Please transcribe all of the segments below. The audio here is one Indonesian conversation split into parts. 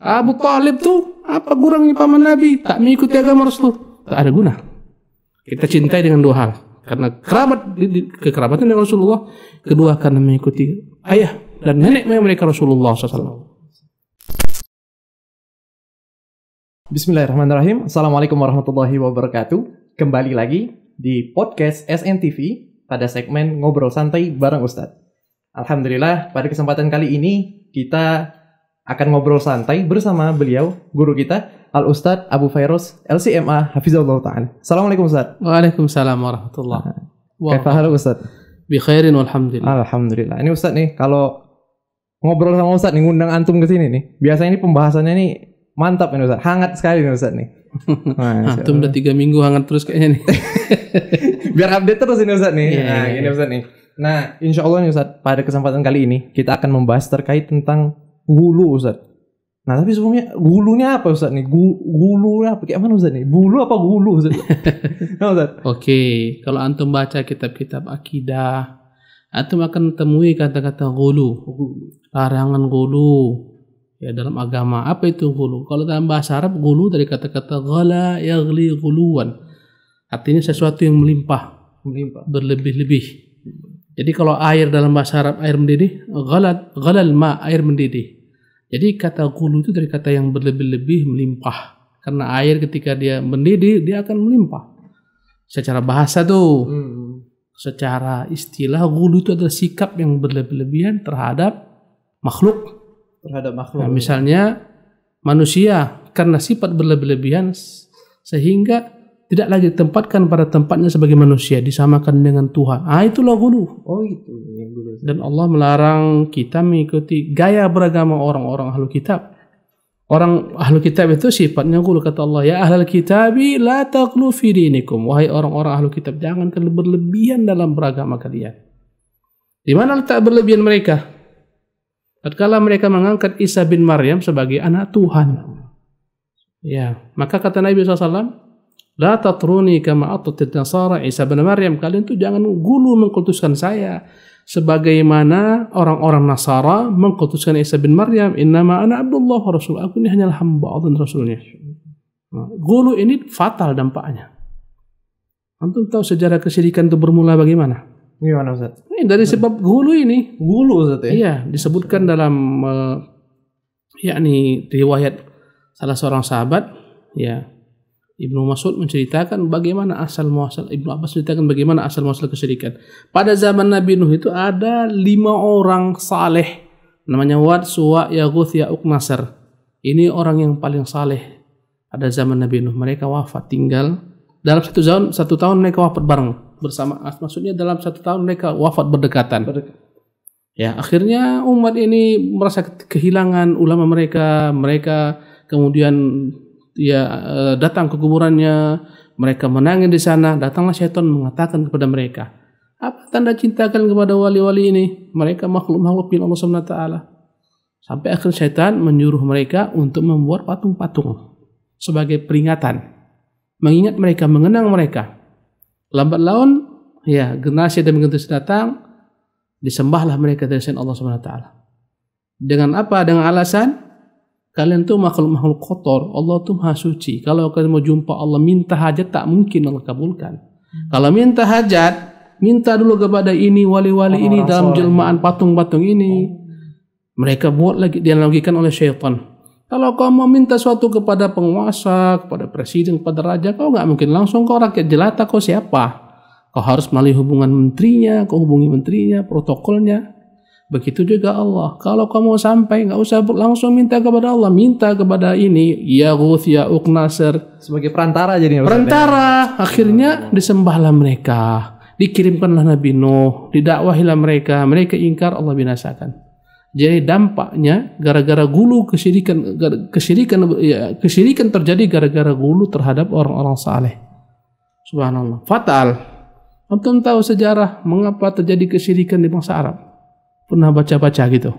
Abu Talib tuh apa kurangnya paman Nabi? Tak mengikuti agama Rasul. Tak ada guna. Kita cintai dengan dua hal. Karena kekerabatan dengan Rasulullah. Kedua karena mengikuti ayah dan nenek moyang mereka Rasulullah SAW. Bismillahirrahmanirrahim. Assalamualaikum warahmatullahi wabarakatuh. Kembali lagi di podcast SNTV pada segmen Ngobrol Santai bareng Ustadz. Alhamdulillah, pada kesempatan kali ini kita akan ngobrol santai bersama beliau, guru kita, Al-Ustadz Abu Fairuz, LCMA, Hafizahullah Ta'ala. Assalamualaikum Ustadz. Waalaikumsalam warahmatullahi wabarakatuh. Kaifa hal Ustadz? Bi khairin walhamdulillah. Alhamdulillah. Ini Ustadz nih, kalau ngobrol sama Ustadz nih, ngundang antum ke sini nih, biasanya ini pembahasannya nih mantap nih Ustadz, hangat sekali nih Ustadz nih. Antum udah 3 minggu hangat terus kayaknya nih. Biar update terus ini Ustadz nih. Iya. Gini Ustadz nih. Nah, insya Allah nih Ustadz, pada kesempatan kali ini kita akan membahas terkait tentang gulu Ustadz. Nah, tapi sebelumnya gulunya apa Ustadz nih? Gulunya apa? Kayak mana Ustadz nih? Bulu apa gulu Ustadz? Nah, Ustadz. Oke, kalau antum baca kitab-kitab akidah, antum akan temui kata-kata gulu. Larangan gulu. Ya, dalam agama. Apa itu gulu? Kalau dalam bahasa Arab, gulu dari kata-kata ghala yaghli guluwan. Artinya sesuatu yang melimpah, berlebih-lebih. Jadi kalau air dalam bahasa Arab air mendidih, ghalal ma, air mendidih. Jadi kata gulu itu dari kata yang berlebih-lebih, melimpah. Karena air ketika dia mendidih, dia akan melimpah. Secara bahasa tuh. Secara istilah, gulu itu adalah sikap yang berlebih-lebihan terhadap makhluk. Nah, misalnya manusia karena sifat berlebih-lebihan sehingga tidak lagi ditempatkan pada tempatnya sebagai manusia, disamakan dengan Tuhan. Itulah gulu. Oh itu gulu. Dan Allah melarang kita mengikuti gaya beragama orang-orang ahlu kitab. Orang ahlu kitab itu sifatnya gulu, kata Allah, ya ahlal kitabi la taqlu fi dinikum. Wahai orang-orang ahlu kitab, jangan berlebihan dalam beragama kalian. Di mana letak berlebihan mereka? Tatkala mereka mengangkat Isa bin Maryam sebagai anak Tuhan. Ya, maka kata Nabi SAW, la tatruni kama atatit nasara Isa bin Maryam. Kalian tuh jangan gulu mengkultuskan saya sebagaimana orang-orang Nasara mengkultuskan Isa bin Maryam. Innama ana Abdullah wa Rasul. Aku ini hanyalah hamba Allah dan Rasulnya. Gulu ini fatal dampaknya. Antum tahu sejarah kesyirikan itu bermula bagaimana? Gimana Ustaz? Ini dari sebab gulu ini. Gulu Ustaz ya? Iya, disebutkan dalam yakni riwayat salah seorang sahabat, ya, Ibnu Mas'ud menceritakan bagaimana asal muasal, Ibnu Abbas menceritakan bagaimana asal muasal kesyirikan. Pada zaman Nabi Nuh itu ada 5 orang saleh, namanya Wad, Suwa, Yaguth, Ya'uq, Nasr. Ini orang yang paling saleh pada zaman Nabi Nuh. Mereka wafat, tinggal dalam satu tahun mereka wafat bareng bersama. Maksudnya dalam 1 tahun mereka wafat berdekatan. Ya, akhirnya umat ini merasa kehilangan ulama mereka. Mereka kemudian datang ke kuburannya, mereka menangis di sana. Datanglah syaitan mengatakan kepada mereka, apa tanda cintakan kepada wali-wali ini? Mereka makhluk-makhluk Allah Subhanahu wa taala. Sampai akhir syaitan menyuruh mereka untuk membuat patung-patung sebagai peringatan, mengingat mereka, mengenang mereka. Lambat laun, ya, generasi demi generasi datang, disembahlah mereka dari selain Allah Subhanahu wa taala. Dengan apa? Dengan alasan kalian tuh makhluk-makhluk kotor, Allah tuh Maha Suci. Kalau kalian mau jumpa Allah, minta hajat, tak mungkin Allah kabulkan. Kalau minta hajat, minta dulu kepada ini, wali-wali ini dalam jelmaan patung-patung ini. Mereka buat lagi, dianalogikan oleh syaitan. Kalau kau mau minta suatu kepada penguasa, kepada presiden, kepada raja, kau nggak mungkin langsung kau rakyat jelata, kau siapa? Kau harus melalui hubungan menterinya, kau hubungi menterinya, protokolnya. Begitu juga Allah. Kalau kau mau sampai, nggak usah langsung minta kepada Allah, minta kepada ini, Yaguth, Ya'uq, Nasr. Sebagai perantara jadinya. Perantara. Akhirnya disembahlah mereka. Dikirimkanlah Nabi Nuh, didakwahilah mereka. Mereka ingkar, Allah binasakan. Jadi dampaknya gara-gara gulu kesyirikan terjadi gara-gara gulu terhadap orang-orang saleh. Subhanallah. Fatal. Antum tahu sejarah mengapa terjadi kesyirikan di bangsa Arab? Pernah baca-baca gitu?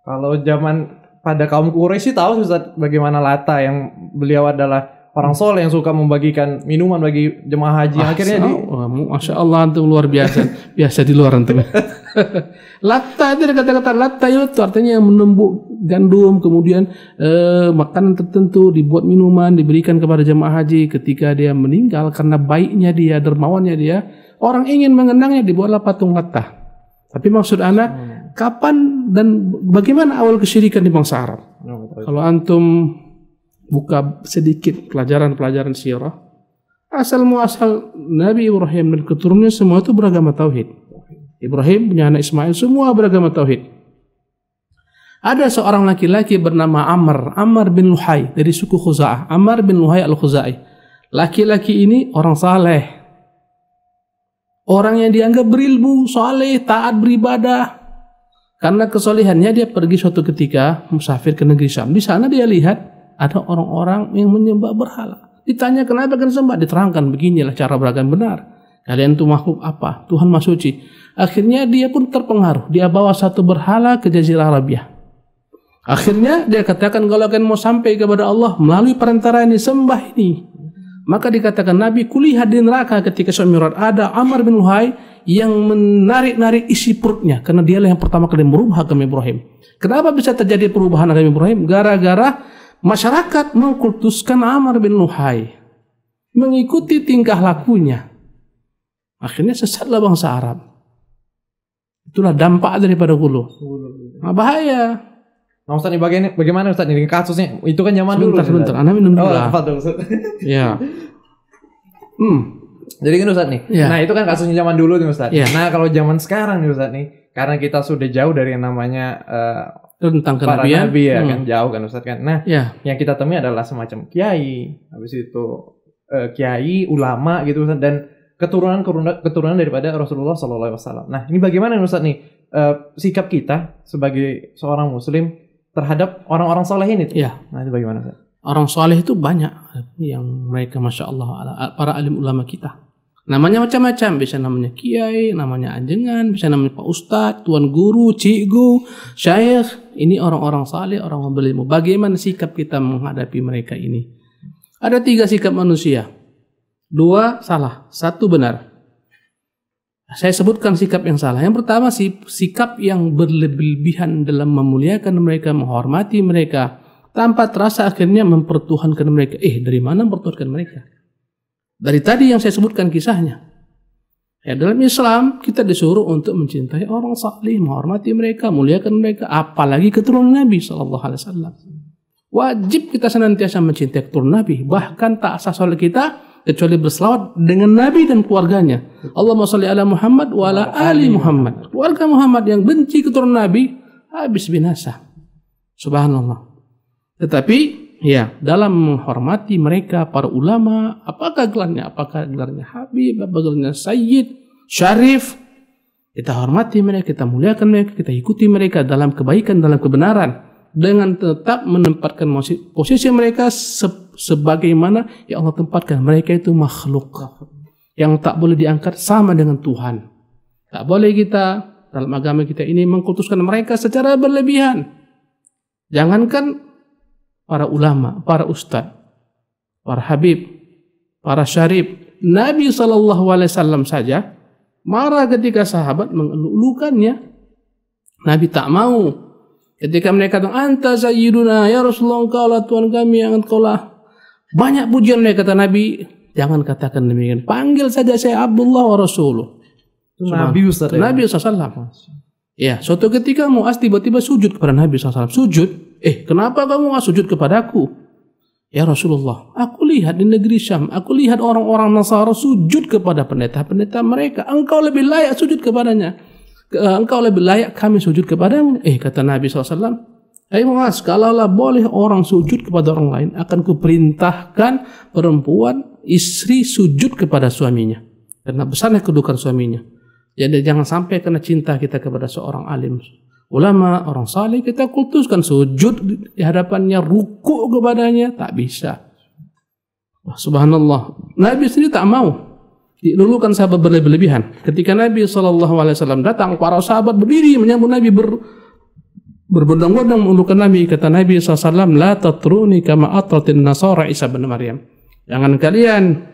Kalau zaman pada kaum Quraisy tahu Ustaz bagaimana Lata yang beliau adalah orang soleh yang suka membagikan minuman bagi jemaah haji. Akhirnya Masya Allah antum luar biasa. Biasa di luar antum. Latta itu kata-kata latta itu artinya yang menumbuk gandum, kemudian makanan tertentu, dibuat minuman, diberikan kepada jemaah haji ketika dia meninggal karena baiknya dia, dermawannya dia. Orang ingin mengenangnya, dibuatlah patung latta. Tapi maksud anak, kapan dan bagaimana awal kesyirikan di bangsa Arab? Kalau antum buka sedikit pelajaran sirah, asal muasal Nabi Ibrahim dan keturunannya semua itu beragama tauhid. Ibrahim punya anak Ismail, semua beragama tauhid. Ada seorang laki-laki bernama Amr bin Luhai dari suku Khuza'ah. Amr bin Luhai al-Khuzai. Laki-laki ini orang saleh. Orang yang dianggap berilmu, saleh, taat beribadah. Karena kesolehannya dia pergi suatu ketika musafir ke negeri Syam. Di sana dia lihat ada orang-orang yang menyembah berhala. Ditanya kenapa kalian sembah? Diterangkan beginilah cara beragama benar. Kalian tuh makhluk apa? Tuhan Maha Suci. Akhirnya dia pun terpengaruh. Dia bawa satu berhala ke Jazirah Arabia. Akhirnya dia katakan kalau kalian mau sampai kepada Allah melalui perantara ini, sembah ini. Maka dikatakan Nabi, kulihat di neraka ketika Isra Mi'raj ada Amr bin Luhai yang menarik-narik isi perutnya karena dialah yang pertama kali merubah agama Ibrahim. Kenapa bisa terjadi perubahan agama Ibrahim? Gara-gara masyarakat mengkultuskan Amr bin Luhai, mengikuti tingkah lakunya. Akhirnya sesatlah bangsa Arab. Itulah dampak daripada hulu. Nah, bahaya. Nah, Ustaz, ini bagaimana Ustaz ini kasusnya? Itu kan zaman dulu. Sebentar. Anda minum dulu lah. Ya. Jadi kan Ustaz nih. Ya. Nah, itu kan kasusnya zaman dulu nih Ustaz. Ya. Nah, kalau zaman sekarang nih Ustaz nih, karena kita sudah jauh dari yang namanya tentang para kenabian, nabi ya kan, jauh kan Ustaz kan. Nah, yang kita temui adalah semacam kiai, habis itu kiai, ulama gitu Ustaz, dan keturunan daripada Rasulullah SAW. Nah, ini bagaimana Ustaz nih sikap kita sebagai seorang Muslim terhadap orang-orang soleh ini tuh? Ya. Nah, itu bagaimana Ustaz? Orang soleh itu banyak yang mereka Masya Allah para alim ulama kita. Namanya macam-macam, bisa namanya kiai, namanya anjengan, bisa namanya pak ustadz, tuan guru, cikgu, syekh. Ini orang-orang saleh, orang berilmu. Bagaimana sikap kita menghadapi mereka ini? Ada 3 sikap manusia. 2 salah, 1 benar. Saya sebutkan sikap yang salah. Yang pertama sikap yang berlebihan dalam memuliakan mereka, menghormati mereka, tanpa terasa akhirnya mempertuhankan mereka. Dari mana mempertuhankan mereka? Dari tadi yang saya sebutkan kisahnya. Ya, dalam Islam kita disuruh untuk mencintai orang saleh, menghormati mereka, muliakan mereka, apalagi keturunan Nabi SAW. Wajib kita senantiasa mencintai keturunan Nabi. Bahkan tak sah salat kita kecuali berselawat dengan Nabi dan keluarganya. Allahumma sholli ala Muhammad wa ala ali Muhammad. Keluarga Muhammad yang benci keturunan Nabi habis binasa. Subhanallah. Tetapi ya, dalam menghormati mereka, para ulama, apakah gelarnya? Apakah gelarnya Habib, apakah gelarnya Sayyid, Syarif? Kita hormati mereka, kita muliakan mereka, kita ikuti mereka dalam kebaikan, dalam kebenaran, dengan tetap menempatkan posisi mereka sebagaimana yang Allah tempatkan. Mereka itu makhluk yang tak boleh diangkat sama dengan Tuhan. Tak boleh kita dalam agama kita ini mengkultuskan mereka secara berlebihan. Jangankan para ulama, para ustadz, para habib, para syarif, Nabi SAW saja marah ketika sahabat mengeluhkannya. Nabi tak mau. Ketika mereka kata, anta sayyiduna, ya Rasulullah, engkau lah Tuhan kami, yang engkau lah. Banyak pujian mereka, kata Nabi, jangan katakan demikian. Panggil saja saya Abdullah wa Rasuluh. Nabi Ustaz. Nabi SAW. Ya, suatu ketika Mu'az tiba-tiba sujud kepada Nabi SAW. Sujud. Kenapa kamu nggak sujud kepadaku? Ya Rasulullah, aku lihat di negeri Syam, aku lihat orang-orang Nasara sujud kepada pendeta-pendeta mereka. Engkau lebih layak sujud kepadanya. Engkau lebih layak kami sujud kepadamu. Kata Nabi SAW, Mu'az, kalaulah boleh orang sujud kepada orang lain, akan kuperintahkan perempuan, istri sujud kepada suaminya. Karena besarnya kedudukan suaminya. Jadi jangan sampai karena cinta kita kepada seorang alim, ulama, orang saleh, kita kultuskan sujud di hadapannya, ruku kepadanya, tak bisa. Subhanallah. Nabi sendiri tak mau dilulukan sahabat berlebihan. Ketika Nabi SAW datang, para sahabat berdiri menyambut Nabi, berbondong-bondong menundukkan Nabi. Kata Nabi SAW, la tatruni kama atratin nasara Isa bin Maryam. Jangan kalian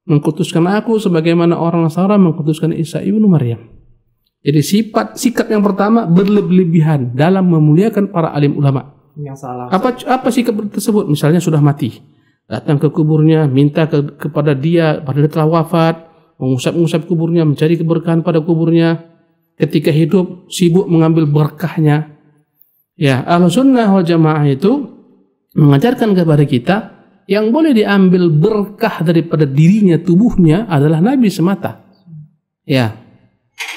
mengkultuskan aku sebagaimana orang Nasara mengkultuskan Isa ibnu Maryam. Jadi sikap yang pertama berlebihan dalam memuliakan para alim ulama. Yang salah. Apa sikap tersebut? Misalnya sudah mati, datang ke kuburnya, minta kepada dia padahal telah wafat, mengusap kuburnya, mencari keberkahan pada kuburnya. Ketika hidup sibuk mengambil berkahnya. Ya, Ahlussunnah wal Jamaah itu mengajarkan kepada kita yang boleh diambil berkah daripada dirinya, tubuhnya adalah Nabi semata. Ya.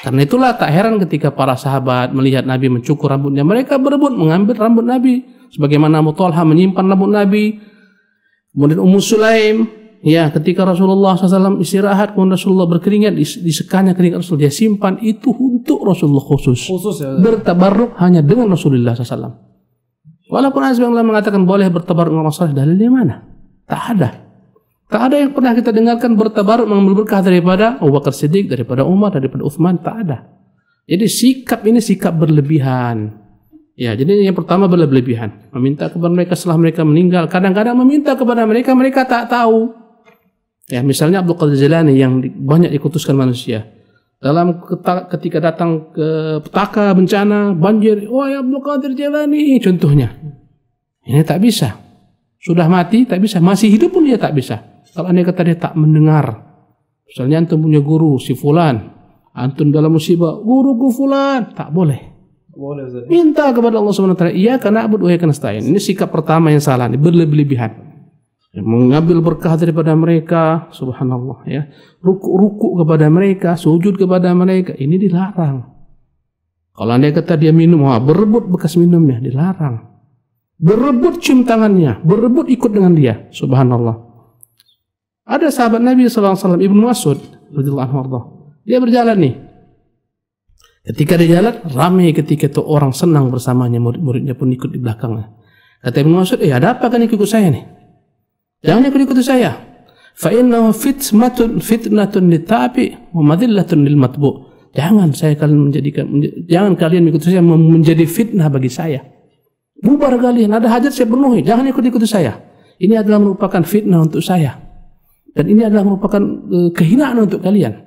Karena itulah tak heran ketika para sahabat melihat Nabi mencukur rambutnya, mereka berebut mengambil rambut Nabi. Sebagaimana Abu Talha menyimpan rambut Nabi. Kemudian Ummu Sulaim, ya, ketika Rasulullah SAW istirahat, kemudian Rasulullah berkeringat, disekanya keringat Rasul, dia simpan itu untuk Rasulullah khusus ya, bertabarruk hanya dengan Rasulullah SAW. Walaupun Azbanglah mengatakan boleh bertabarruk dengan Rasulullah, dalilnya mana? Tak ada. Tak ada yang pernah kita dengarkan bertabaruk mengambil berkah daripada Abu Bakar Siddiq, daripada Umar, daripada Uthman. Tak ada. Jadi sikap ini sikap berlebihan. Ya, jadi yang pertama berlebihan. Meminta kepada mereka setelah mereka meninggal. Kadang-kadang meminta kepada mereka, mereka tak tahu. Ya, misalnya Abdul Qadir Jilani yang banyak dikutuskan manusia. Ketika datang ke petaka bencana, banjir, wahai Abdul Qadir Jilani, contohnya. Ini tak bisa. Sudah mati, tak bisa. Masih hidup pun dia tak bisa. Kalau anda kata dia tak mendengar, misalnya antum punya guru si fulan, antum dalam musibah, guruku fulan, tak boleh. Minta kepada Allah SWT. Iya karena abud wa iyyaka nasta'in. Ini sikap pertama yang salah, ini berlebihan. Mengambil berkah daripada mereka, subhanallah ya. Ruku kepada mereka, sujud kepada mereka, ini dilarang. Kalau anda kata dia minum, berebut bekas minumnya, dilarang. Berebut cium tangannya, berebut ikut dengan dia, subhanallah. Ada sahabat Nabi SAW, Ibnu Mas'ud radhiyallahu anhu, dia berjalan nih. Ketika dia jalan, ramai ketika itu orang senang bersamanya, murid-muridnya pun ikut di belakangnya. Kata Ibnu Mas'ud, ada apa kan ikut saya nih? Jangan ikut saya. Fa innahu fitnatun litabi wa madillatun lil matbu. Jangan kalian ikut saya menjadi fitnah bagi saya. Bubar kalian, ada hajat saya penuhi, jangan ikut saya. Ini adalah merupakan fitnah untuk saya. Dan ini adalah merupakan kehinaan untuk kalian.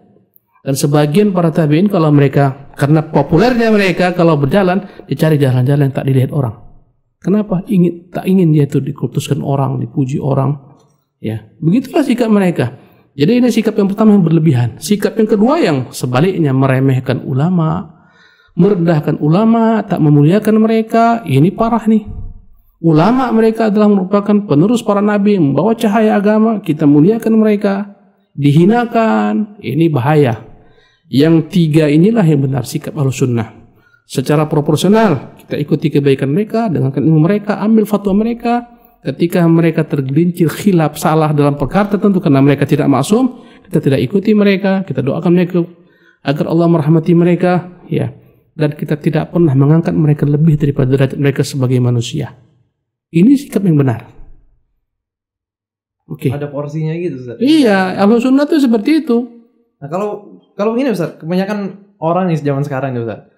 Dan sebagian para tabi'in kalau mereka, karena populernya mereka kalau berjalan, dicari jalan-jalan yang tak dilihat orang. Kenapa? Tak ingin dia itu dikutuskan orang, dipuji orang. Ya, begitulah sikap mereka. Jadi ini sikap yang pertama yang berlebihan. Sikap yang kedua yang sebaliknya, meremehkan ulama, merendahkan ulama, tak memuliakan mereka. Ini parah nih. Ulama mereka adalah merupakan penerus para nabi, membawa cahaya agama, kita muliakan mereka, dihinakan, ini bahaya. Yang tiga inilah yang benar sikap Ahlussunnah. Secara proporsional, kita ikuti kebaikan mereka, dengarkan ilmu mereka, ambil fatwa mereka. Ketika mereka tergelincir khilaf salah dalam perkara tertentu karena mereka tidak maksum, kita tidak ikuti mereka, kita doakan mereka agar Allah merahmati mereka, ya. Dan kita tidak pernah mengangkat mereka lebih daripada derajat mereka sebagai manusia. Ini sikap yang benar. Oke. Ada porsinya gitu, Ustaz. Iya, Ahlussunnah itu seperti itu. Nah, kalau ini Ustaz, kebanyakan orang nih zaman sekarang nih Ustaz.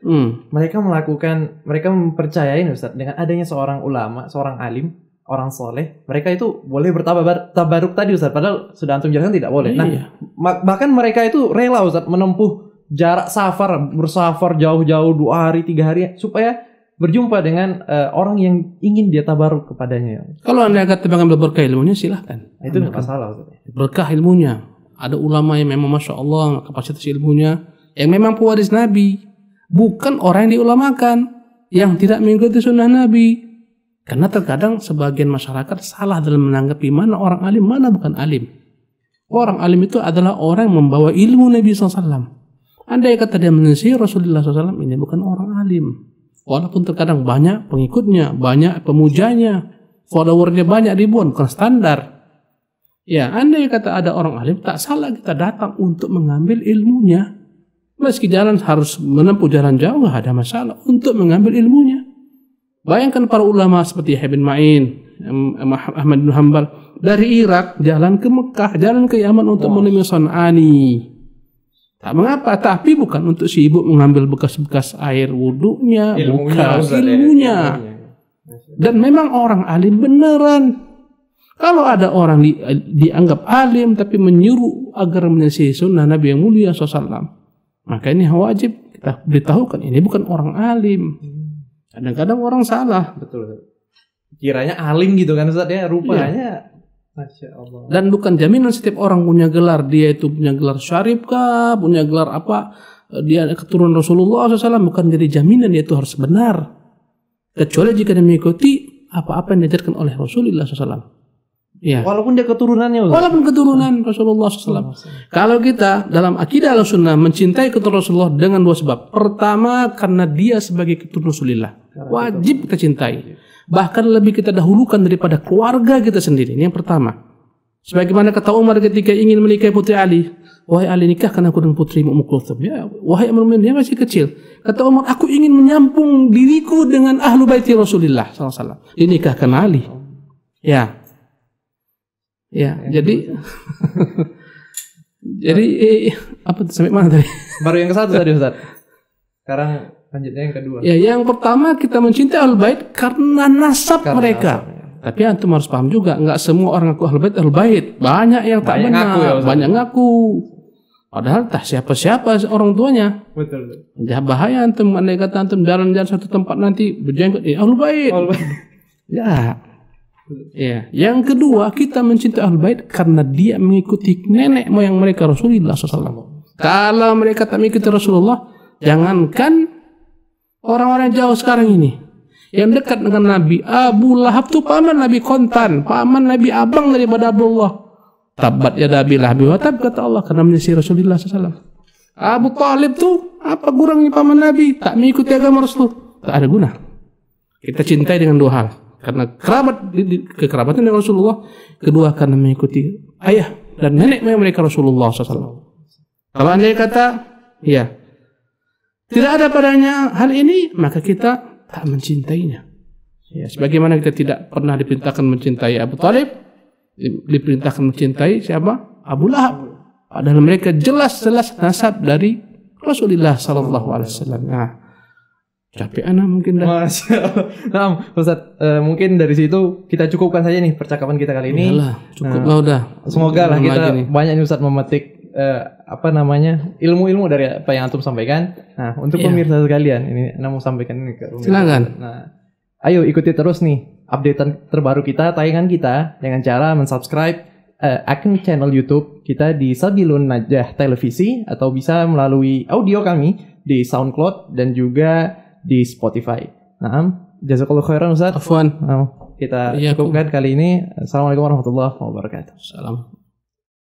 Mereka mempercayai Ustaz dengan adanya seorang ulama, seorang alim, orang soleh, mereka itu boleh bertabaruk tadi Ustaz, padahal sudah antum jelaskan tidak boleh. Iya. Nah, bahkan mereka itu rela Ustaz menempuh jarak bersafar jauh-jauh 2 hari, 3 hari supaya berjumpa dengan orang yang ingin dia tabaruk kepadanya. Kalau anda kata mengambil berkah ilmunya silahkan. Itu tidak masalah. Berkah ilmunya. Ada ulama yang memang Masya Allah kapasitas ilmunya, yang memang pewaris Nabi. Bukan orang yang diulamakan, yang tidak mengikuti sunnah Nabi. Karena terkadang sebagian masyarakat salah dalam menanggapi mana orang alim, mana bukan alim. Orang alim itu adalah orang yang membawa ilmu Nabi SAW. Andai kata dia menyisir Rasulullah SAW, ini bukan orang alim. Walaupun terkadang banyak pengikutnya, banyak pemujanya, followernya banyak ribuan, bukan standar. Ya, andai kata ada orang alim, tak salah kita datang untuk mengambil ilmunya. Meski jalan harus menempuh jalan jauh, gak ada masalah untuk mengambil ilmunya. Bayangkan para ulama seperti Yahya bin Ma'in, Ahmad bin Hanbal, dari Irak jalan ke Mekah, jalan ke Yaman untuk menemui Son'ani. Tak mengapa, tapi bukan untuk sibuk mengambil bekas-bekas air wudhunya, bukan ilmunya. Dan memang orang alim beneran. Kalau ada orang dianggap alim tapi menyuruh agar menyelesaikan sunnah Nabi yang mulia SAW, maka ini wajib kita beritahukan ini bukan orang alim. Kadang-kadang orang salah. Betul. Kiranya alim gitu kan Ustaz ya, rupanya Masya Allah. Dan bukan jaminan setiap orang punya gelar, dia itu punya gelar syarif kah, punya gelar apa, dia keturunan Rasulullah SAW, bukan jadi jaminan dia itu harus benar. Kecuali jika dia mengikuti apa-apa yang diajarkan oleh Rasulullah SAW. Ya. Walaupun dia keturunannya Ustaz. Walaupun keturunan Rasulullah SAW. Kalau kita dalam akidah Ahlussunnah mencintai keturunan Rasulullah dengan dua sebab. Pertama, karena dia sebagai keturunan Rasulullah. Wajib kita cintai. Bahkan lebih kita dahulukan daripada keluarga kita sendiri. Ini yang pertama. Sebagaimana kata Umar ketika ingin menikahi putri Ali. Wahai Ali, nikahkan aku dengan putri Ummu Kulthum. Ya, wahai Amirul Mukminin, dia masih kecil. Kata Umar, aku ingin menyampung diriku dengan ahlu baiti Rasulullah SAW. Dinikahkan Ali. Ya. Ya, jadi jadi apa sampai mana tadi? Baru yang ke-1 tadi Ustaz. Sekarang lanjutnya yang kedua. Ya, yang pertama kita mencintai Ahlul Bait karena nasab mereka. Tapi antum harus paham juga, enggak semua orang ngaku Ahlul Bait. Banyak yang tak benar, banyak ngaku. Padahal tak siapa-siapa orang tuanya. Betul. Bahaya antum andai kata antum jalan-jalan satu tempat nanti berjenggot Ahlul Bait. Ya. Ya, yang kedua kita mencintai Ahlul Bait karena dia mengikuti nenek moyang mereka Rasulullah SAW. Kalau mereka tak mengikuti Rasulullah, jangankan orang-orang jauh sekarang ini, yang dekat dengan Nabi, Abu Lahab tuh paman Nabi kontan, paman Nabi abang daripada Abdullah. Tabat ya Abi Lahab wa tab, kata Allah, karena menyisir Rasulullah SAW. Abu Talib tuh apa kurangnya paman Nabi, tak mengikuti agama Rasul, tak ada guna. Kita cintai dengan dua hal. Karena kekerabatan dengan Rasulullah. Kedua, karena mengikuti ayah dan nenek moyang mereka Rasulullah SAW. Kalau anda kata, ya, tidak ada padanya hal ini, maka kita tak mencintainya. Ya, sebagaimana kita tidak pernah diperintahkan mencintai Abu Talib, diperintahkan mencintai siapa? Abu Lahab. Padahal mereka jelas-jelas nasab dari Rasulullah SAW. Nah, capek anak mungkin dah. Masya Allah. Nah, Ustaz, mungkin dari situ kita cukupkan saja nih percakapan kita kali ini. Yalah, cukuplah udah. Semoga lah kita banyak nih Ustaz memetik ilmu-ilmu dari apa yang antum sampaikan. Nah, untuk pemirsa sekalian, ini Ana mau sampaikan ini ke pemirsa. Silakan. Nah, ayo ikuti terus nih updatean terbaru kita, tayangan kita dengan cara mensubscribe akun channel YouTube kita di Sabilun Najah Televisi, atau bisa melalui audio kami di SoundCloud dan juga di Spotify. Nah, jazakallahu khairan Ustaz. Afwan. Kita cukupkan kali ini. Assalamualaikum warahmatullahi wabarakatuh. Salam.